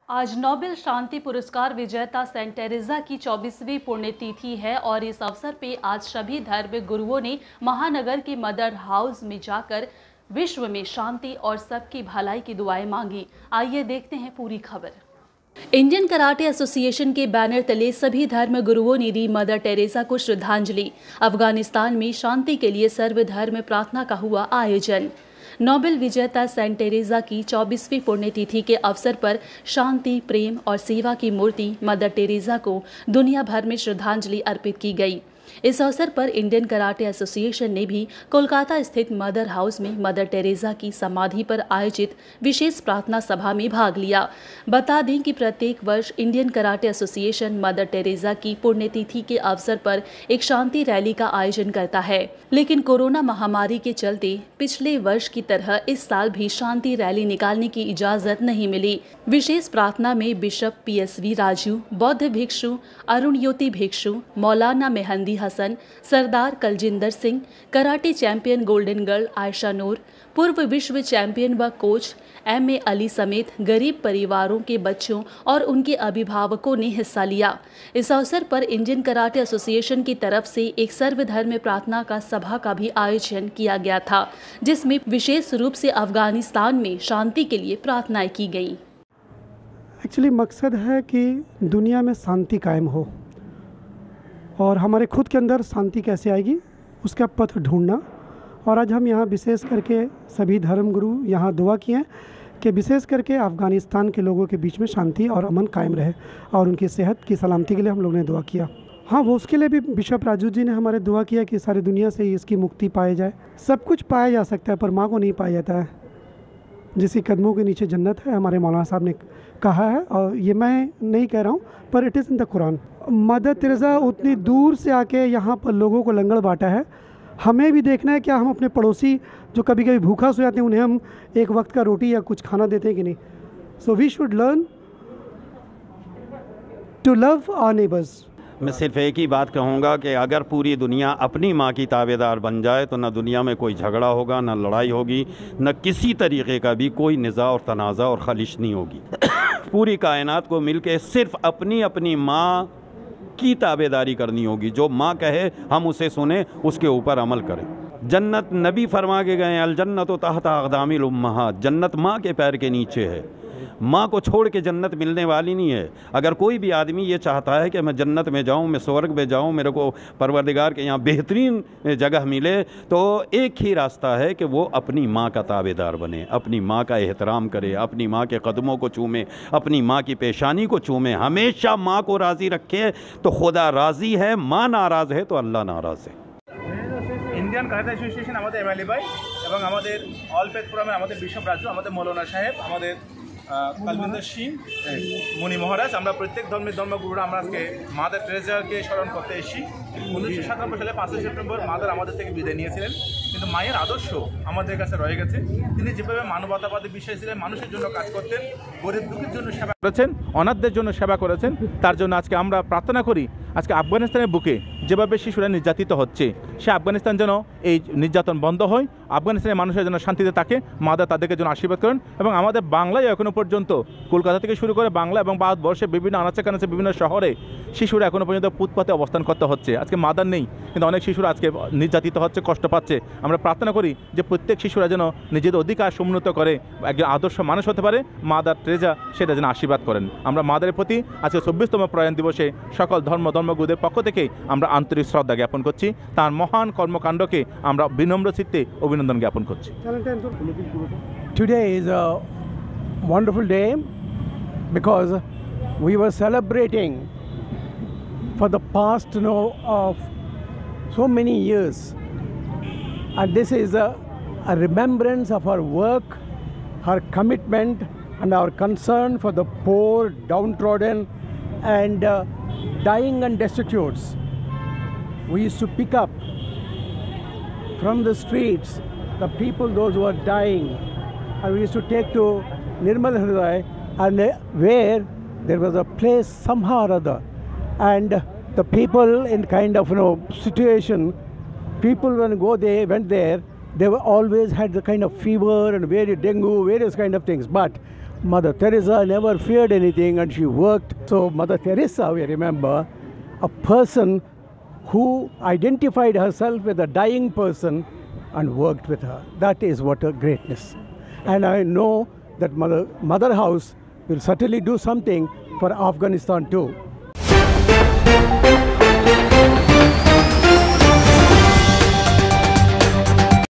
आज नोबेल शांति पुरस्कार विजेता सेंट टेरेसा की 24वीं पुण्यतिथि है और इस अवसर पे आज सभी धर्म गुरुओं ने महानगर के मदर हाउस में जाकर विश्व में शांति और सबकी भलाई की दुआएं मांगी। आइए देखते हैं पूरी खबर। इंडियन कराटे एसोसिएशन के बैनर तले सभी धर्म गुरुओं ने दी मदर टेरेसा को श्रद्धांजलि। अफगानिस्तान में शांति के लिए सर्वधर्म प्रार्थना का हुआ आयोजन। नोबेल विजेता सेंट टेरेसा की 24वीं पुण्यतिथि के अवसर पर शांति, प्रेम और सेवा की मूर्ति मदर टेरेसा को दुनिया भर में श्रद्धांजलि अर्पित की गई। इस अवसर पर इंडियन कराटे एसोसिएशन ने भी कोलकाता स्थित मदर हाउस में मदर टेरेसा की समाधि पर आयोजित विशेष प्रार्थना सभा में भाग लिया। बता दें कि प्रत्येक वर्ष Indian karate association mother Teresa की पुण्यतिथि के अवसर पर एक शांति रैली का आयोजन करता है, लेकिन कोरोना महामारी के चलते पिछले वर्ष की तरह इस साल भी शांति रैली निकालने की इजाजत नहीं मिली। विशेष प्रार्थना में बिशप PSV राजू, बौद्ध भिक्षु Arun Jyoti Bhikshu, Maulana Mehndi Hasan, Sardar Kaljinder Singh, karate champion golden girl Ayesha Noor, पूर्व विश्व चैंपियन व कोच MA अली समेत गरीब परिवारों के बच्चों और उनके अभिभावकों ने हिस्सा लिया। इस अवसर पर इंडियन कराटे एसोसिएशन की तरफ से एक सर्वधर्म प्रार्थना का सभा का भी आयोजन किया गया था, जिसमें विशेष रूप से अफगानिस्तान में शांति के लिए प्रार्थनाएं की गई। एक्चुअली मकसद है कि दुनिया में शांति कायम हो और हमारे खुद के अंदर शांति कैसे आएगी उसका पथ ढूंढना। और आज हम यहाँ विशेष करके सभी धर्मगुरु यहाँ दुआ किए हैं कि विशेष करके अफ़गानिस्तान के लोगों के बीच में शांति और अमन कायम रहे और उनकी सेहत की सलामती के लिए हम लोगों ने दुआ किया। हाँ, वो उसके लिए भी बिशप राजू जी ने हमारे दुआ किया कि सारी दुनिया से इसकी मुक्ति पाई जाए। सब कुछ पाया जा सकता है पर माँ को नहीं पाया जाता है। जिसके कदमों के नीचे जन्नत है, हमारे मौलाना साहब ने कहा है और ये मैं नहीं कह रहा हूँ पर it is in the Quran. Mother Teresa उतनी दूर से आके यहाँ पर लोगों को लंगर बांटा है। हमें भी देखना है क्या हम अपने पड़ोसी जो कभी कभी भूखा सो जाते हैं उन्हें हम एक वक्त का रोटी या कुछ खाना देते हैं कि नहीं। So we should learn to love our neighbours. मैं सिर्फ एक ही बात कहूँगा कि अगर पूरी दुनिया अपनी माँ की ताबेदार बन जाए तो न दुनिया में कोई झगड़ा होगा, न लड़ाई होगी, न किसी तरीक़े का भी कोई निज़ा और तनाज़ा और खलिश नहीं होगी। पूरी कायनात को मिलके सिर्फ अपनी अपनी माँ की ताबेदारी करनी होगी। जो माँ कहे हम उसे सुने, उसके ऊपर अमल करें। जन्नत नबी फरमा के गए अल जन्नत तहत अक़दामिल उम्महात, जन्नत माँ के पैर के नीचे है। माँ को छोड़ के जन्नत मिलने वाली नहीं है। अगर कोई भी आदमी ये चाहता है कि मैं जन्नत में जाऊँ, मैं स्वर्ग में जाऊँ, मेरे को परवरदिगार के यहाँ बेहतरीन जगह मिले, तो एक ही रास्ता है कि वो अपनी माँ का ताबेदार बने, अपनी माँ का एहतराम करे, अपनी माँ के कदमों को चूमे, अपनी माँ की पेशानी को चूमे। हमेशा माँ को राज़ी रखे तो खुदा राज़ी है, माँ नाराज़ है तो अल्लाह नाराज़ है। इंडियन कराटे एसोसिएशन हमारे MLA भाई এবং আমাদের অল ফেথ ফোরামের আমাদের বিশপ রাজু, আমাদের মৌলানা সাহেব, আমাদের কালবিন্দর সিং, মণি মহারাজ, আমরা প্রত্যেক ধর্মগুরুরা আমরা আজকে মাদার টেরেসাকে স্মরণ করতে এসেছি। 1997 সালে 5 সেপ্টেম্বর মাদার আমাদের থেকে বিদায় নিয়েছিলেন, কিন্তু মায়ের আদর্শ আমাদের কাছে রয়ে গেছে। তিনি যেভাবে মানবতাবাদী বিশ্বাসী ছিলেন, মানুষের জন্য কাজ করতেন, গরিব দুঃখীর জন্য সেবা করেছেন, অনাথদের জন্য সেবা করেছেন। তার জন্য আজকে আমরা প্রার্থনা করি আজকে আফগানিস্তানের বুকে যেভাবে শিশুরা নির্যাতিত হচ্ছে, সে আফগানিস্তান যেন এই নির্যাতন বন্ধ হয়, আফগানিস্তানের মানুষের যেন শান্তিতে থাকে, মাদার তাদেরকে যেন আশীর্বাদ করেন। এবং আমাদের বাংলায় এখনও পর্যন্ত কলকাতা থেকে শুরু করে বাংলা এবং ভারতবর্ষের বিভিন্ন আনাচে কানাচে বিভিন্ন শহরে শিশুরা এখনও পর্যন্ত ফুটপাতে অবস্থান করতে হচ্ছে। আজকে মাদার নেই, কিন্তু অনেক শিশুরা আজকে নির্যাতিত হচ্ছে, কষ্ট পাচ্ছে। আমরা প্রার্থনা করি যে প্রত্যেক শিশুরা যেন নিজেদের অধিকার সমুন্নত করে একজন আদর্শ মানুষ হতে পারে, মাদার টেরেসা সেটা যেন আশীর্বাদ করেন। আমরা মাদারের প্রতি আজকে 24তম প্রয়াণ দিবসে সকল ধর্মগুরুদের পক্ষ থেকে আমরা আন্তরিক শ্রদ্ধা জ্ঞাপন করছি। তার মহান কর্মকাণ্ডকে আমরা বিনম্র চিত্তে অভিনন্দন জ্ঞাপন করছি। Today is a wonderful day because we were celebrating for the past of so many years, and this is a remembrance of our work, our commitment and our concern for the poor, downtrodden and dying and destitutes. We used to pick up from the streets the people, those who are dying, and we used to take to Nirmal Hriday, and where there was a place somehow or other, and the people in kind of situation, people when went there, they were always had the kind of fever and various dengue, various kind of things. But Mother Teresa never feared anything and she worked. So Mother Teresa, we remember, a person who identified herself with a dying person and worked with her. That is what a greatness. And I know that Mother House will certainly do something for Afghanistan too.